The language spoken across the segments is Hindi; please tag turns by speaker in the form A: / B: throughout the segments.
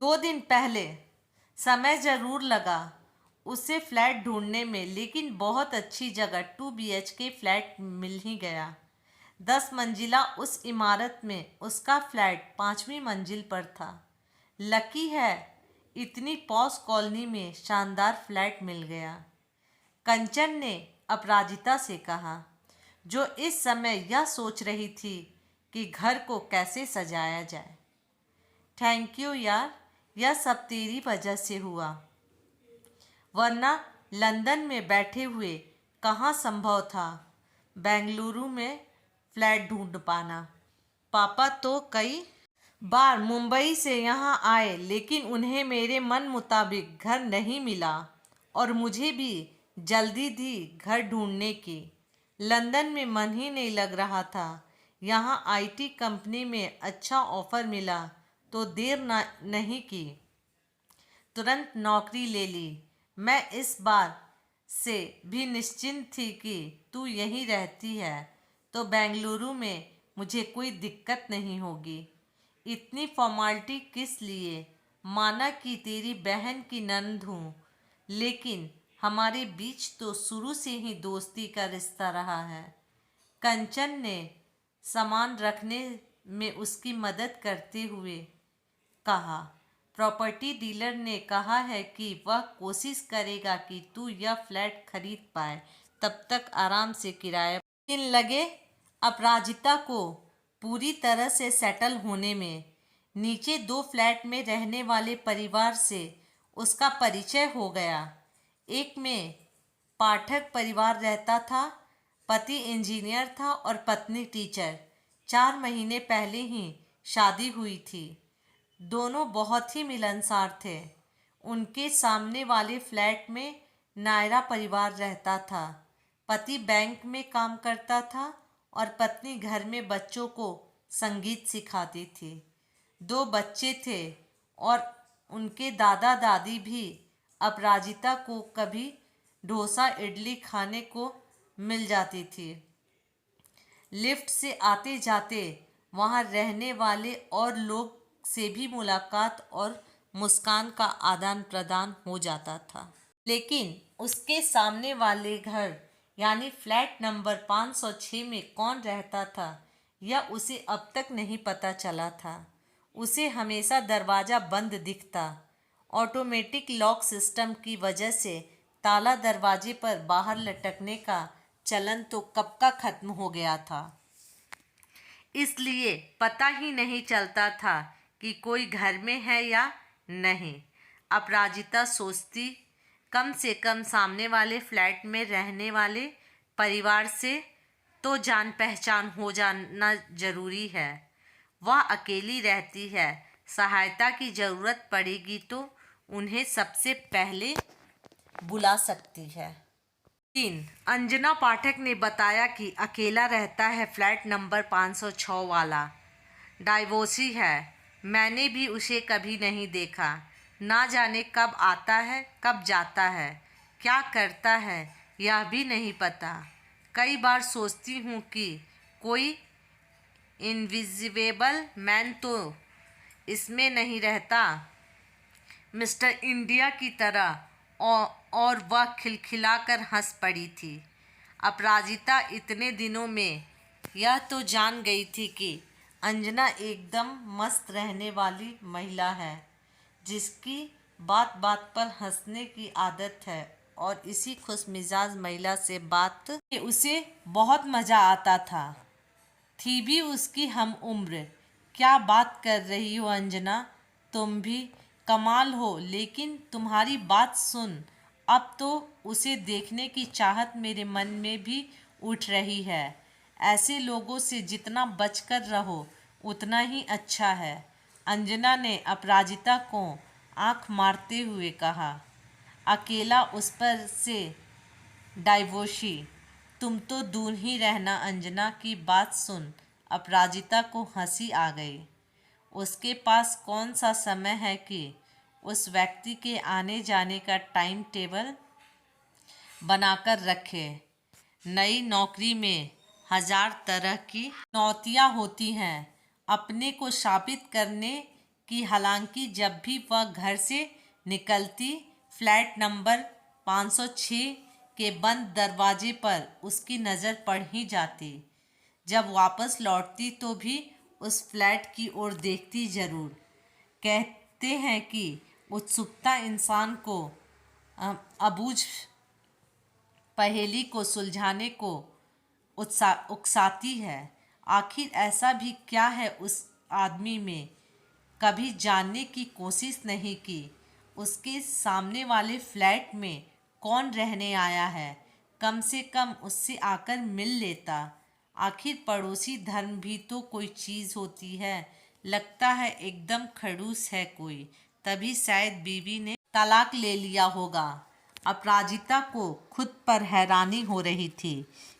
A: 2 दिन पहले समय ज़रूर लगा उसे फ्लैट ढूंढने में, लेकिन बहुत अच्छी जगह 2 BHK फ्लैट मिल ही गया। 10 मंजिला उस इमारत में उसका फ्लैट 5वीं मंजिल पर था। लकी है, इतनी पॉश कॉलोनी में शानदार फ्लैट मिल गया, कंचन ने अपराजिता से कहा, जो इस समय यह सोच रही थी कि घर को कैसे सजाया जाए। थैंक यू यार, यह सब तेरी वजह से हुआ, वरना लंदन में बैठे हुए कहाँ संभव था बेंगलुरु में फ्लैट ढूंढ पाना। पापा तो कई बार मुंबई से यहाँ आए, लेकिन उन्हें मेरे मन मुताबिक घर नहीं मिला और मुझे भी जल्दी थी घर ढूंढने की। लंदन में मन ही नहीं लग रहा था। यहाँ IT कंपनी में अच्छा ऑफर मिला तो देर नहीं की, तुरंत नौकरी ले ली। मैं इस बार से भी निश्चिंत थी कि तू यहीं रहती है तो बेंगलुरु में मुझे कोई दिक्कत नहीं होगी। इतनी फॉर्मालिटी किस लिए, माना कि तेरी बहन की ननद हूँ, लेकिन हमारे बीच तो शुरू से ही दोस्ती का रिश्ता रहा है। कंचन ने सामान रखने में उसकी मदद करते हुए कहा। प्रॉपर्टी डीलर ने कहा है कि वह कोशिश करेगा कि तू यह फ्लैट खरीद पाए, तब तक आराम से किराया। दिन लगे अपराजिता को पूरी तरह से सेटल होने में। नीचे 2 फ्लैट में रहने वाले परिवार से उसका परिचय हो गया। एक में पाठक परिवार रहता था, पति इंजीनियर था और पत्नी टीचर। 4 महीने पहले ही शादी हुई थी। दोनों बहुत ही मिलनसार थे। उनके सामने वाले फ्लैट में नायरा परिवार रहता था। पति बैंक में काम करता था और पत्नी घर में बच्चों को संगीत सिखाती थी। 2 बच्चे थे और उनके दादा दादी भी। अपराजिता को कभी डोसा इडली खाने को मिल जाती थी। लिफ्ट से आते जाते वहाँ रहने वाले और लोग से भी मुलाकात और मुस्कान का आदान प्रदान हो जाता था। लेकिन उसके सामने वाले घर यानी फ्लैट नंबर 506 में कौन रहता था, यह उसे अब तक नहीं पता चला था। उसे हमेशा दरवाज़ा बंद दिखता। ऑटोमेटिक लॉक सिस्टम की वजह से ताला दरवाजे पर बाहर लटकने का चलन तो कब का खत्म हो गया था, इसलिए पता ही नहीं चलता था कि कोई घर में है या नहीं। अपराजिता सोचती, कम से कम सामने वाले फ्लैट में रहने वाले परिवार से तो जान पहचान हो जाना जरूरी है। वह अकेली रहती है, सहायता की ज़रूरत पड़ेगी तो उन्हें सबसे पहले बुला सकती है। 3 अंजना पाठक ने बताया कि अकेला रहता है फ्लैट नंबर 506 वाला। डाइवोर्सी है। मैंने भी उसे कभी नहीं देखा। ना जाने कब आता है कब जाता है, क्या करता है यह भी नहीं पता। कई बार सोचती हूँ कि कोई इनविजिबल मैन तो इसमें नहीं रहता, मिस्टर इंडिया की तरह। और वह खिलखिलाकर हंस पड़ी थी। अपराजिता इतने दिनों में यह तो जान गई थी कि अंजना एकदम मस्त रहने वाली महिला है, जिसकी बात बात पर हंसने की आदत है, और इसी खुशमिजाज महिला से बात उसे बहुत मज़ा आता था। थी भी उसकी हम उम्र। क्या बात कर रही हो अंजना, तुम भी कमाल हो। लेकिन तुम्हारी बात सुन, अब तो उसे देखने की चाहत मेरे मन में भी उठ रही है। ऐसे लोगों से जितना बचकर रहो उतना ही अच्छा है, अंजना ने अपराजिता को आंख मारते हुए कहा। अकेला उस पर से डाइवोर्सी, तुम तो दूर ही रहना। अंजना की बात सुन अपराजिता को हंसी आ गई। उसके पास कौन सा समय है कि उस व्यक्ति के आने जाने का टाइम टेबल बनाकर रखे। नई नौकरी में 1000 तरह की चुनौतियाँ होती हैं। अपने को साबित करने कि हालांकि जब भी वह घर से निकलती फ्लैट नंबर 506 के बंद दरवाजे पर उसकी नज़र पड़ ही जाती। जब वापस लौटती तो भी उस फ्लैट की ओर देखती जरूर। कहते हैं कि उत्सुकता इंसान को अबूझ पहेली को सुलझाने को उकसाती है। आखिर ऐसा भी क्या है उस आदमी में? कभी जानने की कोशिश नहीं की उसके सामने वाले फ्लैट में कौन रहने आया है? कम से कम उससे आकर मिल लेता। आखिर पड़ोसी धर्म भी तो कोई चीज़ होती है। लगता है एकदम खड़ूस है कोई, तभी शायद बीवी ने तलाक ले लिया होगा। अपराजिता को खुद पर हैरानी हो रही थी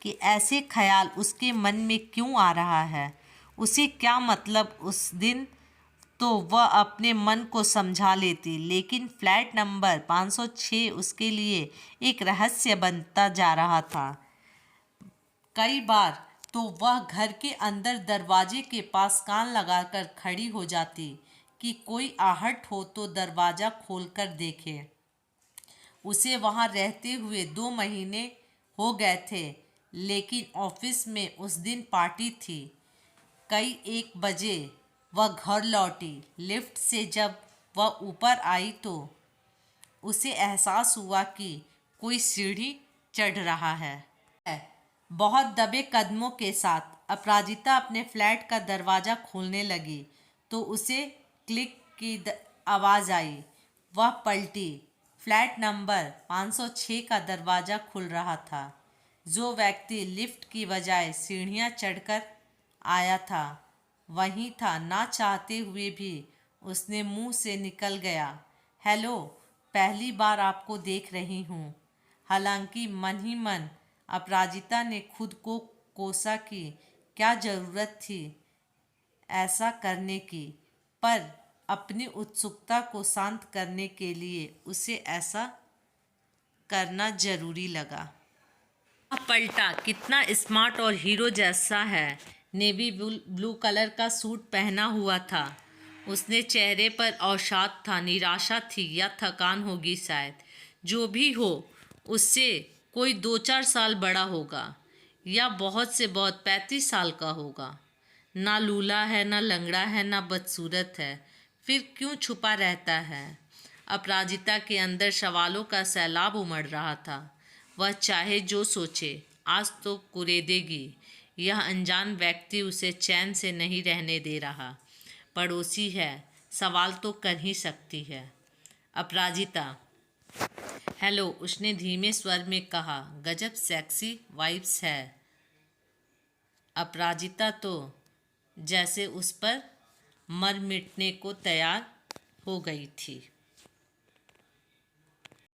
A: कि ऐसे ख्याल उसके मन में क्यों आ रहा है। उसे क्या मतलब? उस दिन तो वह अपने मन को समझा लेती, लेकिन फ्लैट नंबर 506 उसके लिए एक रहस्य बनता जा रहा था। कई बार तो वह घर के अंदर दरवाजे के पास कान लगाकर खड़ी हो जाती कि कोई आहट हो तो दरवाज़ा खोलकर देखे। उसे वहाँ रहते हुए 2 महीने हो गए थे, लेकिन ऑफिस में उस दिन पार्टी थी। कई 1 बजे वह घर लौटी। लिफ्ट से जब वह ऊपर आई तो उसे एहसास हुआ कि कोई सीढ़ी चढ़ रहा है। बहुत दबे कदमों के साथ अपराजिता अपने फ्लैट का दरवाज़ा खोलने लगी तो उसे क्लिक की आवाज़ आई। वह पलटी। फ्लैट नंबर 506 का दरवाज़ा खुल रहा था। जो व्यक्ति लिफ्ट की बजाय सीढ़ियाँ चढ़कर आया था वहीं था। ना चाहते हुए भी उसने मुंह से निकल गया, हेलो, पहली बार आपको देख रही हूँ। हालांकि मन ही मन अपराजिता ने खुद को कोसा कि क्या ज़रूरत थी ऐसा करने की, पर अपनी उत्सुकता को शांत करने के लिए उसे ऐसा करना जरूरी लगा। पलटा। कितना स्मार्ट और हीरो जैसा है। नेवी ब्लू कलर का सूट पहना हुआ था। उसने चेहरे पर अवसाद था, निराशा थी या थकान होगी शायद। जो भी हो, उससे कोई 2-4 साल बड़ा होगा या बहुत से बहुत 35 साल का होगा। ना लूला है, ना लंगड़ा है, ना बदसूरत है। फिर क्यों छुपा रहता है? अपराजिता के अंदर सवालों का सैलाब उमड़ रहा था। वह चाहे जो सोचे, आज तो कुरेदेगी। यह अनजान व्यक्ति उसे चैन से नहीं रहने दे रहा। पड़ोसी है, सवाल तो कर ही सकती है। अपराजिता, हेलो, उसने धीमे स्वर में कहा। गजब सेक्सी वाइब्स है। अपराजिता तो जैसे उस पर मर मिटने को तैयार हो गई थी।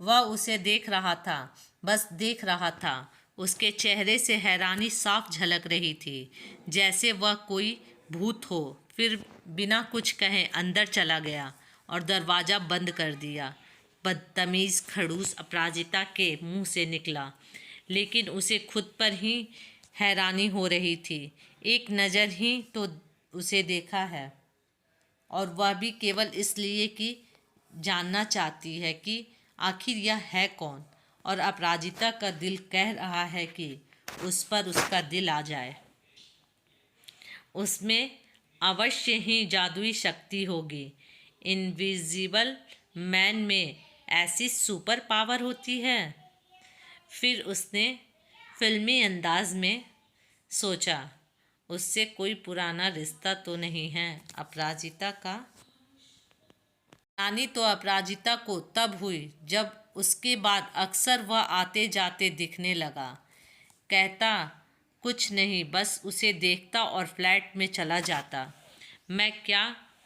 A: वह उसे देख रहा था, बस देख रहा था। उसके चेहरे से हैरानी साफ झलक रही थी, जैसे वह कोई भूत हो। फिर बिना कुछ कहे अंदर चला गया और दरवाज़ा बंद कर दिया। बदतमीज़ खड़ूस अपराजिता के मुंह से निकला, लेकिन उसे खुद पर ही हैरानी हो रही थी। एक नज़र ही तो उसे देखा है, और वह भी केवल इसलिए कि जानना चाहती है कि आखिर यह है कौन। और अपराजिता का दिल कह रहा है कि उस पर उसका दिल आ जाए। उसमें अवश्य ही जादुई शक्ति होगी। इनविजिबल मैन में ऐसी सुपर पावर होती है। फिर उसने फिल्मी अंदाज में सोचा, उससे कोई पुराना रिश्ता तो नहीं है अपराजिता का? रानी तो अपराजिता को तब हुई जब उसके बाद अक्सर वह आते जाते दिखने लगा। कहता कुछ नहीं, बस उसे देखता और फ्लैट में चला जाता। मैं क्या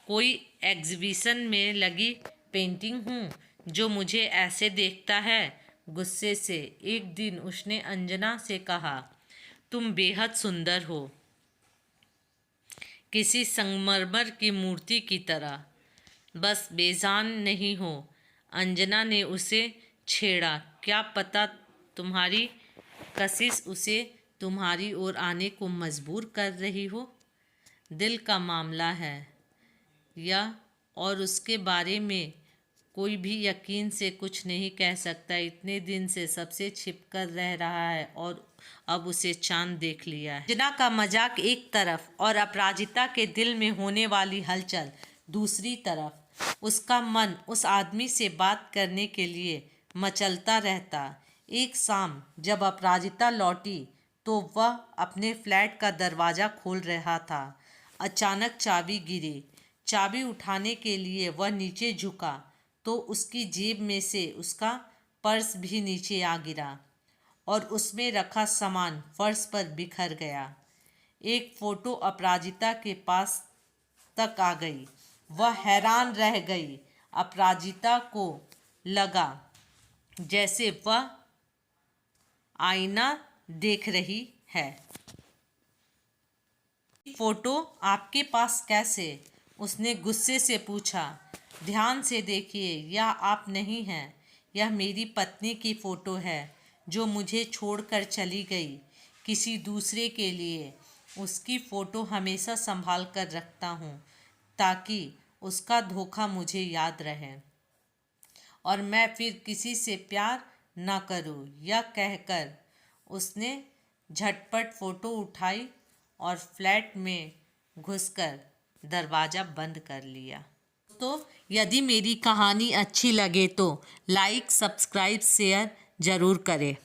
A: कोई एग्जीबिशन में लगी पेंटिंग हूँ जो मुझे ऐसे देखता है? गुस्से से एक दिन उसने अंजना से कहा, तुम बेहद सुंदर हो, किसी संगमरमर की मूर्ति की तरह, बस बेजान नहीं हो। अंजना ने उसे छेड़ा, क्या पता तुम्हारी कशिश उसे तुम्हारी ओर आने को मजबूर कर रही हो। दिल का मामला है, यह और उसके बारे में कोई भी यकीन से कुछ नहीं कह सकता। इतने दिन से सबसे छिपकर रह रहा है और अब उसे चांद देख लिया है। अंजना का मजाक एक तरफ और अपराजिता के दिल में होने वाली हलचल दूसरी तरफ। उसका मन उस आदमी से बात करने के लिए मचलता रहता। एक शाम जब अपराजिता लौटी तो वह अपने फ्लैट का दरवाज़ा खोल रहा था। अचानक चाबी गिरी। चाबी उठाने के लिए वह नीचे झुका तो उसकी जेब में से उसका पर्स भी नीचे आ गिरा और उसमें रखा सामान फर्श पर बिखर गया। एक फ़ोटो अपराजिता के पास तक आ गई। वह हैरान रह गई। अपराजिता को लगा जैसे वह आईना देख रही है। फोटो आपके पास कैसे? उसने गुस्से से पूछा। ध्यान से देखिए, यह आप नहीं हैं। यह मेरी पत्नी की फ़ोटो है जो मुझे छोड़कर चली गई किसी दूसरे के लिए। उसकी फ़ोटो हमेशा संभाल कर रखता हूँ ताकि उसका धोखा मुझे याद रहे और मैं फिर किसी से प्यार न करूँ। यह कहकर उसने झटपट फ़ोटो उठाई और फ्लैट में घुसकर दरवाज़ा बंद कर लिया। तो यदि मेरी कहानी अच्छी लगे तो लाइक, सब्सक्राइब, शेयर ज़रूर करें।